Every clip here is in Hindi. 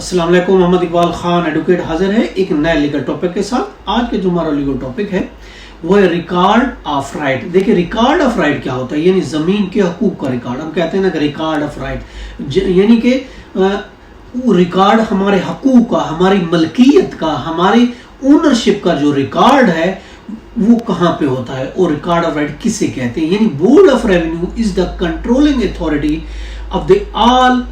अस्सलाम वालेकुम। मोहम्मद इकबाल खान एडवोकेट हाजिर है एक नए लीगल टॉपिक के साथ। आज के जो हमारा लीगल टॉपिक है वो है रिकॉर्ड ऑफ राइट। देखिए रिकॉर्ड ऑफ राइट क्या होता है, यानी जमीन के हकूक का रिकॉर्ड। हम कहते हैं ना कि रिकॉर्ड ऑफ राइट, यानी कि वो रिकॉर्ड हमारे हकूक का, हमारी मलकियत का, हमारी ओनरशिप का जो रिकॉर्ड है वो कहाँ पे होता है और रिकॉर्ड ऑफ राइट किसे कहते हैं। यानी board of revenue is the controlling authority of the all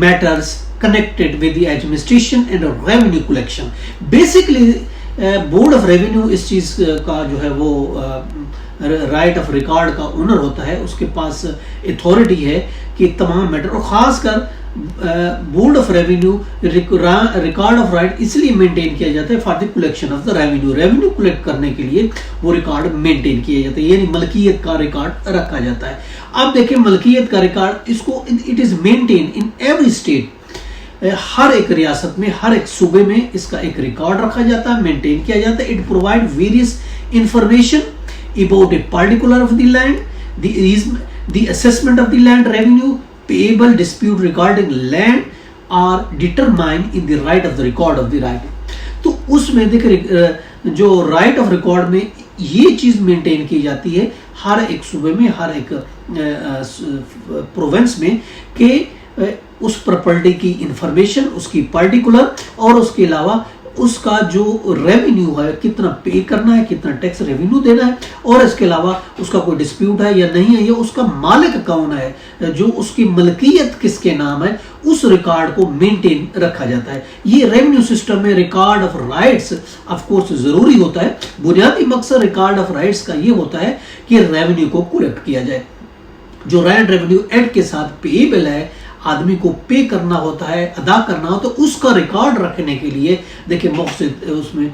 matters connected with the administration and revenue collection. Basically board of revenue इस चीज का जो है वो राइट ऑफ रिकॉर्ड का ओनर होता है, उसके पास अथॉरिटी है कि तमाम मैटर, और खासकर board of revenue record of right इसलिए मेंटेन किया जाता है for the collection of the revenue. Revenue collect करने के लिए वो रिकॉर्ड मेंटेन किया जाता है, यानी मलकियत का रिकॉर्ड रखा जाता है। अब देखिए मलकियत का रिकॉर्ड, इसको it is maintain in every state. हर एक रियासत में, हर एक सूबे में इसका एक रिकॉर्ड रखा जाता है, मेंटेन किया जाता है। It provide various information about a particular of the land, the assessment of the land revenue, payable dispute regarding land are determine in the right of the record of the right. तो उसमें देखिए जो राइट ऑफ रिकॉर्ड में ये चीज मेंटेन की जाती है हर एक सूबे में, हर एक प्रोविंस में, कि उस प्रॉपर्टी की इंफॉर्मेशन, उसकी पर्टिकुलर, और उसके अलावा उसका जो रेवेन्यू है कितना पे करना है, कितना टैक्स रेवेन्यू देना है, और इसके अलावा उसका कोई डिस्प्यूट है या नहीं है, या उसका मालिक कौन है, जो उसकी मलकियत किसके नाम है, उस रिकॉर्ड को मेंटेन रखा जाता है। ये रेवेन्यू सिस्टम में record of rights of course जरूरी होता है। बुनियादी मकसद रिकॉर्ड ऑफ राइट्स का ये होता है कि रेवेन्यू को कलेक्ट किया जाए। जो लैंड रेवेन्यू एक्ट के साथ पेएबल है, आदमी को पे करना होता है, अदा करना होता है, तो उसका रिकॉर्ड रखने के लिए देखिए मकसद उसमें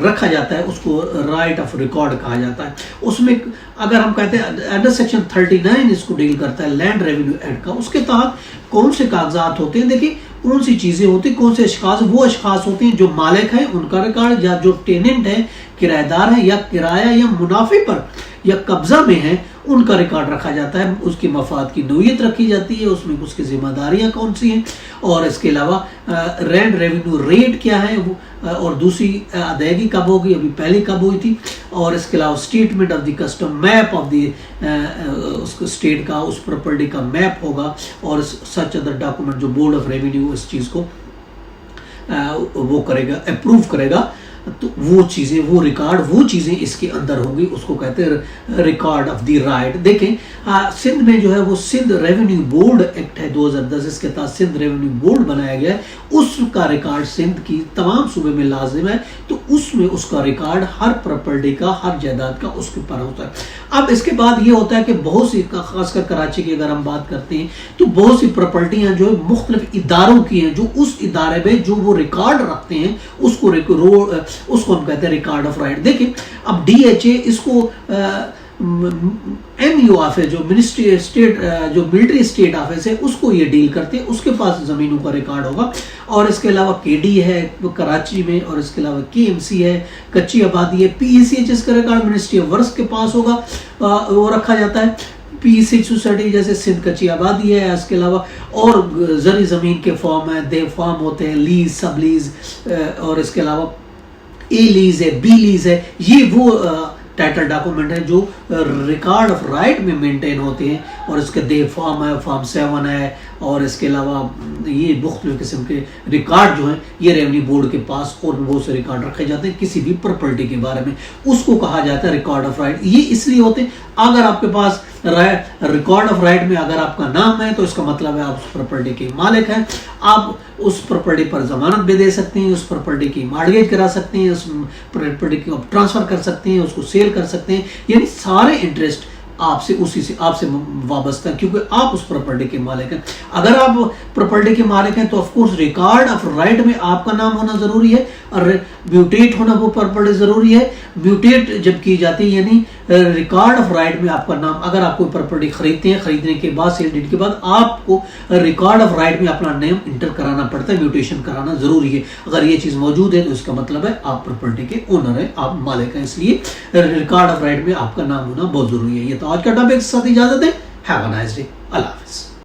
रखा जाता है, उसको राइट ऑफ रिकॉर्ड कहा जाता है। उसमें अगर हम कहते हैं अंडर सेक्शन 39 इसको डील करता है लैंड रेवेन्यू एक्ट का, उसके तहत कौन से कागजात होते हैं, देखिए कौन सी चीजें होती हैं, कौन से अशखास, वो अशखास होते हैं जो मालिक हैं उनका रिकॉर्ड, या जो टेनेंट है, किराएदार है, या किराया या मुनाफे पर या कब्जा में है, उनका रिकॉर्ड रखा जाता है। उसकी मफाद की नोयत रखी जाती है, उसमें उसकी जिम्मेदारियां कौन सी हैं, और इसके अलावा लैंड रेवेन्यू रेट क्या है वो, और दूसरी अदायगी कब होगी, अभी पहले कब हुई थी, और इसके अलावा statement of the custom, map of the उस स्टेट का, उस प्रॉपर्टी का मैप होगा, और सच अदर डॉक्यूमेंट जो बोर्ड ऑफ रेवेन्यू इस चीज को वो करेगा, अप्रूव करेगा। तो वो चीजें, वो रिकॉर्ड, वो चीजें इसके अंदर होंगी, उसको कहते हैं रिकॉर्ड ऑफ द राइट। देखें सिंध में जो है वो सिंध रेवेन्यू बोर्ड एक्ट है 2010, इसके तहत सिंध रेवेन्यू बोर्ड बनाया गया है, उसका रिकॉर्ड सिंध की तमाम सूबे में लाजिम है। तो उसमें उसका रिकॉर्ड हर प्रॉपर्टी का, हर जायदाद का उसके ऊपर होता है। अब इसके बाद ये होता है कि बहुत सी, खासकर कराची की अगर हम बात करते हैं, तो बहुत सी प्रॉपर्टियां जो मुख्तलिफ इदारों की हैं, जो उस इदारे में जो वो रिकॉर्ड रखते हैं उसको हम कहते हैं रिकॉर्ड ऑफ राइट। देखिए अब डीएचए इसको एमयू ऑफिस, जो मिनिस्ट्री स्टेट, जो मिलिट्री स्टेट ऑफिस है, उसको ये डील करते हैं, उसके पास जमीनों का रिकॉर्ड होगा। और इसके अलावा केडी है कराची में, और इसके अलावा केएमसी है, कच्ची आबादी है, पीएसीएच का रिकॉर्ड मिनिस्ट्री ऑफ वर्क्स के पास होगा, वो रखा जाता है। पीएसी सोसाइटी जैसे सिंध कच्ची आबादी है, इसके अलावा और जरी जमीन के फॉर्म है, दे फॉर्म होते हैं, लीज, सब लीज, और इसके अलावा ए लीज है, बी लीज है। ये वो टाइटल डॉक्यूमेंट है जो रिकॉर्ड ऑफ राइट में मेंटेन होते हैं, और इसके दे फॉर्म है, फॉर्म 7 है, और इसके अलावा ये मुख्तलिफ किस्म के रिकॉर्ड जो हैं ये रेवेन्यू बोर्ड के पास और बहुत से रिकॉर्ड रखे जाते हैं किसी भी प्रॉपर्टी के बारे में, उसको कहा जाता है रिकॉर्ड ऑफ राइट। ये इसलिए होते हैं, अगर आपके पास रिकॉर्ड ऑफ राइट में अगर आपका नाम है तो इसका मतलब है आप उस प्रॉपर्टी के मालिक हैं, आप उस प्रॉपर्टी पर जमानत भी दे सकते हैं, उस प्रॉपर्टी की मॉर्गेज करा सकते हैं, उस प्रॉपर्टी को ट्रांसफर कर सकते हैं, उसको सेल कर सकते हैं, यानी सारे इंटरेस्ट आपसे, उसी से आपसे वाबस्ता है, क्योंकि आप उस प्रॉपर्टी के मालिक हैं। अगर आप प्रॉपर्टी के मालिक हैं तो of course record of right में आपका नाम होना जरूरी है, और म्यूटेट होना वो प्रॉपर्टी जरूरी है। म्यूटेट जब की जाती है, यानी रिकॉर्ड ऑफ राइट में आपका नाम, अगर आप कोई प्रॉपर्टी खरीदते हैं, खरीदने के बाद, सेल डीड के बाद आपको रिकॉर्ड ऑफ राइट में अपना नेम इंटर कराना पड़ता है, म्यूटेशन कराना जरूरी है। अगर ये चीज मौजूद है तो इसका मतलब है आप प्रॉपर्टी के ओनर हैं, आप मालिक हैं, इसलिए रिकॉर्ड ऑफ राइट में आपका नाम होना बहुत जरूरी है। ये तो आज का टॉपिक, साथ इजाजत है। Have a nice day. Allah हाफिज़।